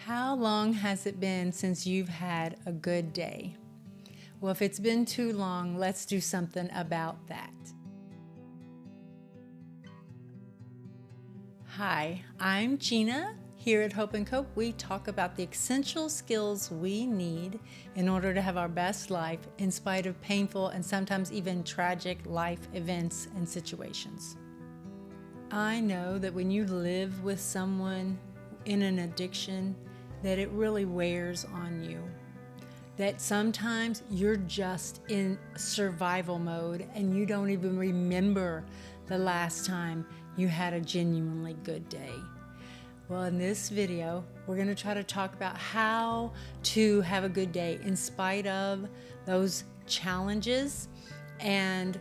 How long has it been since you've had a good day? Well, if it's been too long, let's do something about that. Hi, I'm Gina. Here at Hope and Cope, we talk about the essential skills we need in order to have our best life in spite of painful and sometimes even tragic life events and situations. I know that when you live with someone in an addiction, that it really wears on you. That sometimes you're just in survival mode and you don't even remember the last time you had a genuinely good day. Well, in this video, we're going to try to talk about how to have a good day in spite of those challenges. And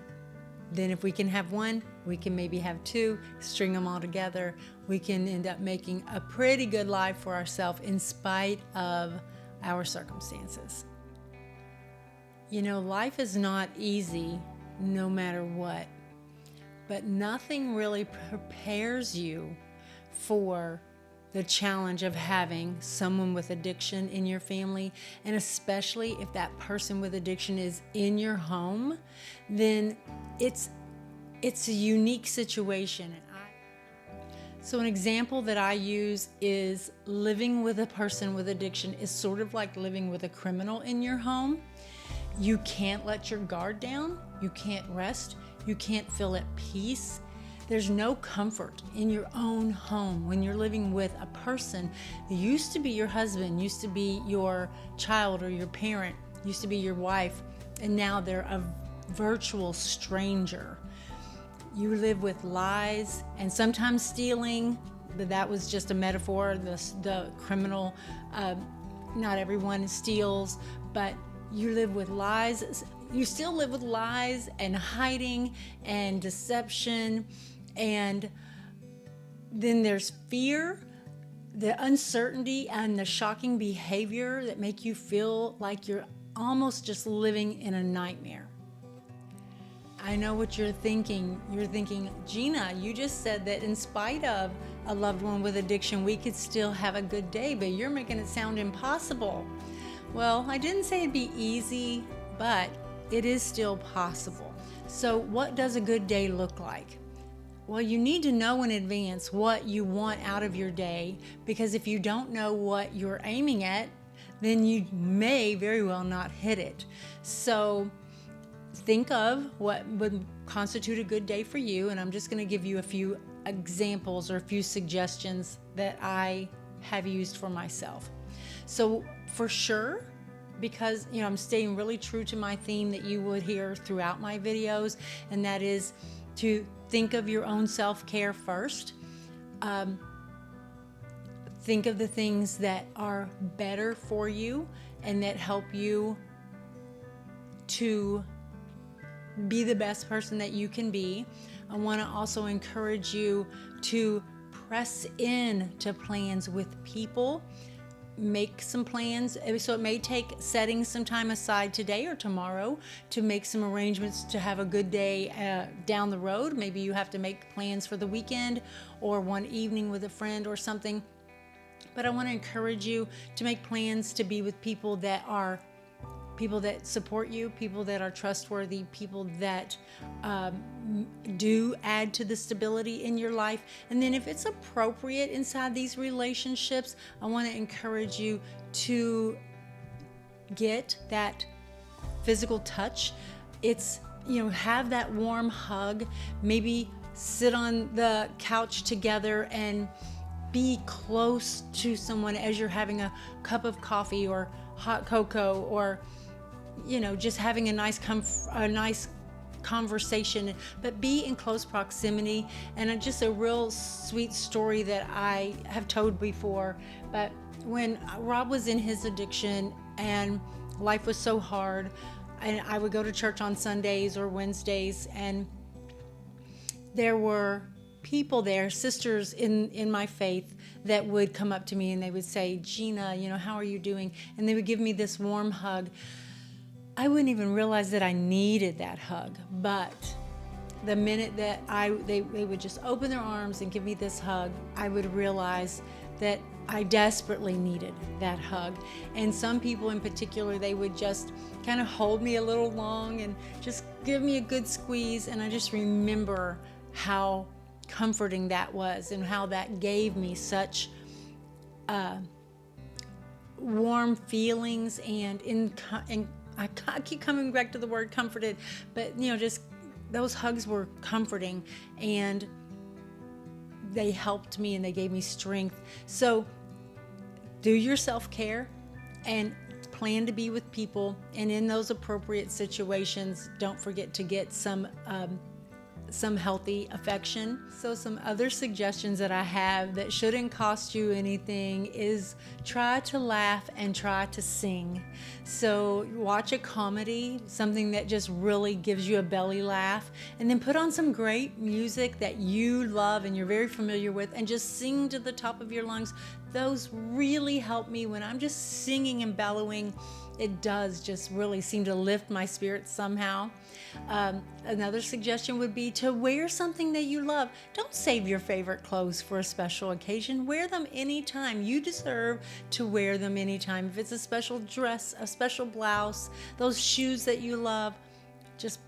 then if we can have one, we can maybe have two, string them all together. We can end up making a pretty good life for ourselves in spite of our circumstances. You know, life is not easy no matter what, but nothing really prepares you for the challenge of having someone with addiction in your family, and especially if that person with addiction is in your home, then it's a unique situation. So an example that I use is living with a person with addiction is sort of like living with a criminal in your home. You can't let your guard down, you can't rest, you can't feel at peace. There's no comfort in your own home when you're living with a person who used to be your husband, used to be your child or your parent, used to be your wife, and now they're a virtual stranger. You live with lies and sometimes stealing, but that was just a metaphor. The criminal, not everyone steals, but you live with lies. You still live with lies and hiding and deception. And then there's fear, the uncertainty, and the shocking behavior that make you feel like you're almost just living in a nightmare. I know what you're thinking. You're thinking, Gina, you just said that in spite of a loved one with addiction, we could still have a good day, but you're making it sound impossible. Well, I didn't say it'd be easy, but it is still possible. So what does a good day look like? Well, you need to know in advance what you want out of your day, because if you don't know what you're aiming at, then you may very well not hit it. So think of what would constitute a good day for you, and I'm just going to give you a few examples or a few suggestions that I have used for myself. So for sure, because I'm staying really true to my theme that you would hear throughout my videos, and that is to think of your own self-care first. Think of the things that are better for you and that help you to be the best person that you can be. I want to also encourage you to press in to plans with people. Make some plans. So it may take setting some time aside today or tomorrow to make some arrangements to have a good day down the road. Maybe you have to make plans for the weekend or one evening with a friend or something. But I want to encourage you to make plans to be with people that support you, people that are trustworthy, people that do add to the stability in your life. And then if it's appropriate inside these relationships, I want to encourage you to get that physical touch. It's, have that warm hug, maybe sit on the couch together and be close to someone as you're having a cup of coffee or hot cocoa, or just having a nice conversation, but be in close proximity. And just a real sweet story that I have told before, but when Rob was in his addiction and life was so hard, and I would go to church on Sundays or Wednesdays, and there were people there, sisters in my faith, that would come up to me and they would say, Gina, how are you doing? And they would give me this warm hug. I wouldn't even realize that I needed that hug, but the minute that they would just open their arms and give me this hug, I would realize that I desperately needed that hug. And some people in particular, they would just kind of hold me a little long and just give me a good squeeze. And I just remember how comforting that was and how that gave me such warm feelings. And I keep coming back to the word comforted, but just those hugs were comforting, and they helped me and they gave me strength. So do your self-care and plan to be with people, and in those appropriate situations, don't forget to get some healthy affection. So some other suggestions that I have that shouldn't cost you anything is try to laugh and try to sing. So watch a comedy, something that just really gives you a belly laugh, and then put on some great music that you love and you're very familiar with, and just sing to the top of your lungs. Those really help me when I'm just singing and bellowing. It does just really seem to lift my spirits somehow. Another suggestion would be to wear something that you love. Don't save your favorite clothes for a special occasion. Wear them anytime. You deserve to wear them anytime. If it's a special dress, a special blouse, those shoes that you love, just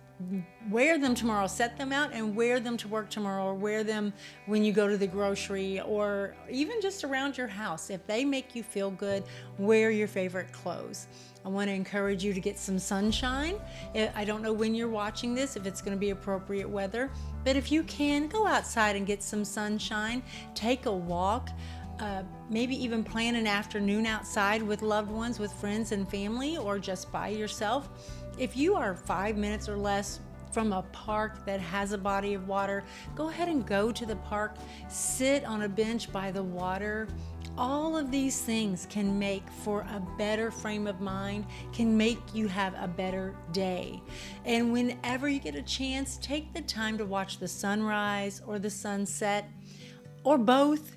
wear them tomorrow. Set them out and wear them to work tomorrow, or wear them when you go to the grocery, or even just around your house. If they make you feel good, wear your favorite clothes. I want to encourage you to get some sunshine. I don't know when you're watching this, if it's going to be appropriate weather, but if you can, go outside and get some sunshine. Take a walk. Maybe even plan an afternoon outside with loved ones, with friends and family, or just by yourself. If you are 5 minutes or less from a park that has a body of water, go ahead and go to the park. Sit on a bench by the water. All of these things can make for a better frame of mind, can make you have a better day. And whenever you get a chance, take the time to watch the sunrise or the sunset, or both.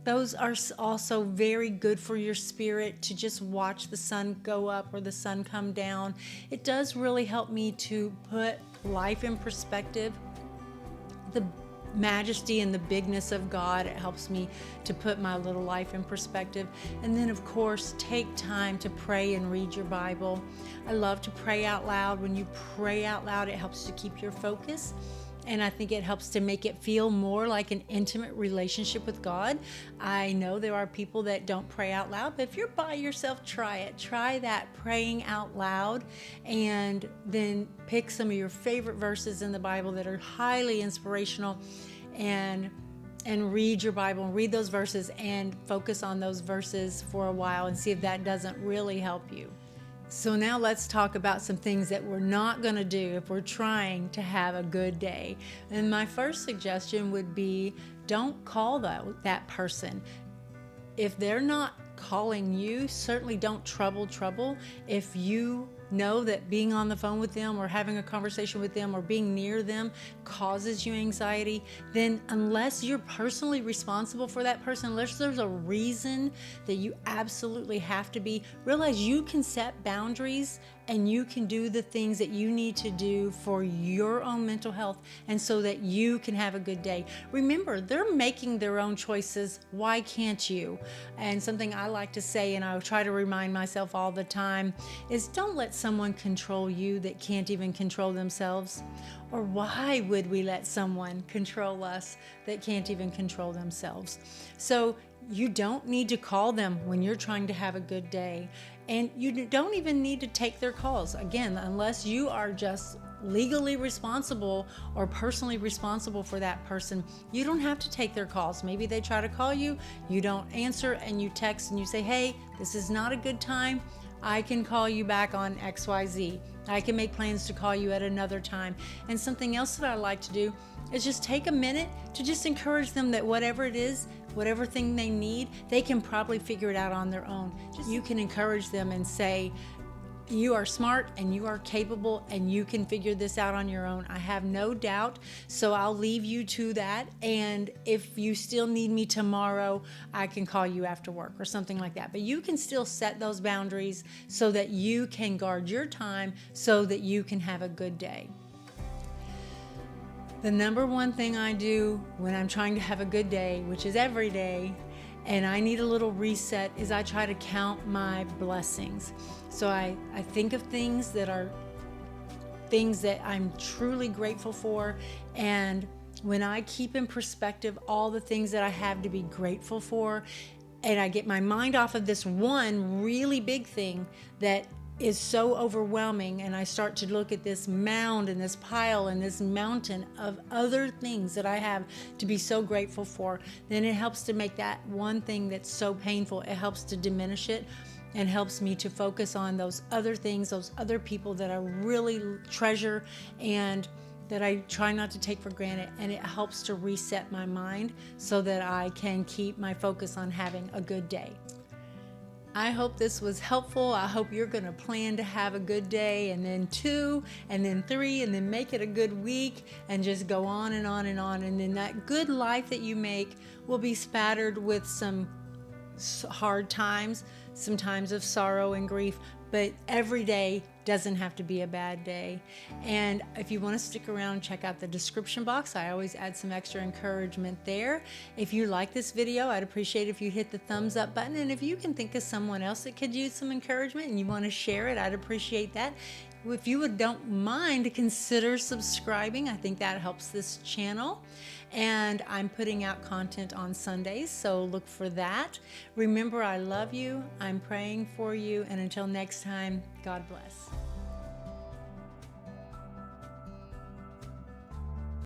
Those are also very good for your spirit, to just watch the sun go up or the sun come down. It does really help me to put life in perspective. The majesty and the bigness of God, it helps me to put my little life in perspective. And then, of course, take time to pray and read your Bible. I love to pray out loud. When you pray out loud, it helps to keep your focus. And I think it helps to make it feel more like an intimate relationship with God. I know there are people that don't pray out loud, but if you're by yourself, try it. Try that, praying out loud, and then pick some of your favorite verses in the Bible that are highly inspirational, and read your Bible and read those verses and focus on those verses for a while and see if that doesn't really help you. So now let's talk about some things that we're not going to do if we're trying to have a good day. And my first suggestion would be, don't call that person. If they're not calling you, certainly don't trouble. If you know that being on the phone with them or having a conversation with them or being near them causes you anxiety, then unless you're personally responsible for that person, unless there's a reason that you absolutely have to be, realize you can set boundaries and you can do the things that you need to do for your own mental health, and so that you can have a good day. Remember, they're making their own choices. Why can't you? And something I like to say, and I try to remind myself all the time, is don't let someone control you that can't even control themselves. Or why would we let someone control us that can't even control themselves? So you don't need to call them when you're trying to have a good day. And you don't even need to take their calls. Again, unless you are just legally responsible or personally responsible for that person, you don't have to take their calls. Maybe they try to call you, you don't answer, and you text and you say, hey, this is not a good time. I can call you back on XYZ. I can make plans to call you at another time. And something else that I like to do is just take a minute to just encourage them that whatever it is, whatever thing they need, they can probably figure it out on their own. You can encourage them and say, you are smart and you are capable and you can figure this out on your own. I have no doubt. So I'll leave you to that. And if you still need me tomorrow, I can call you after work or something like that. But you can still set those boundaries so that you can guard your time so that you can have a good day. The number one thing I do when I'm trying to have a good day, which is every day, and I need a little reset, is I try to count my blessings. So I think of things that are things that I'm truly grateful for, and when I keep in perspective all the things that I have to be grateful for, and I get my mind off of this one really big thing that is so overwhelming, and I start to look at this mound and this pile and this mountain of other things that I have to be so grateful for, then it helps to make that one thing that's so painful, it helps to diminish it and helps me to focus on those other things, those other people that I really treasure and that I try not to take for granted, and it helps to reset my mind so that I can keep my focus on having a good day. I hope this was helpful. I hope you're going to plan to have a good day, and then 2, and then 3, and then make it a good week, and just go on and on and on. And then that good life that you make will be spattered with some hard times, some times of sorrow and grief, but every day doesn't have to be a bad day. And if you want to stick around, check out the description box. I always add some extra encouragement there. If you like this video, I'd appreciate if you hit the thumbs up button. And if you can think of someone else that could use some encouragement and you want to share it, I'd appreciate that. If you don't mind, consider subscribing. I think that helps this channel. And I'm putting out content on Sundays, so look for that. Remember, I love you. I'm praying for you. And until next time, God bless.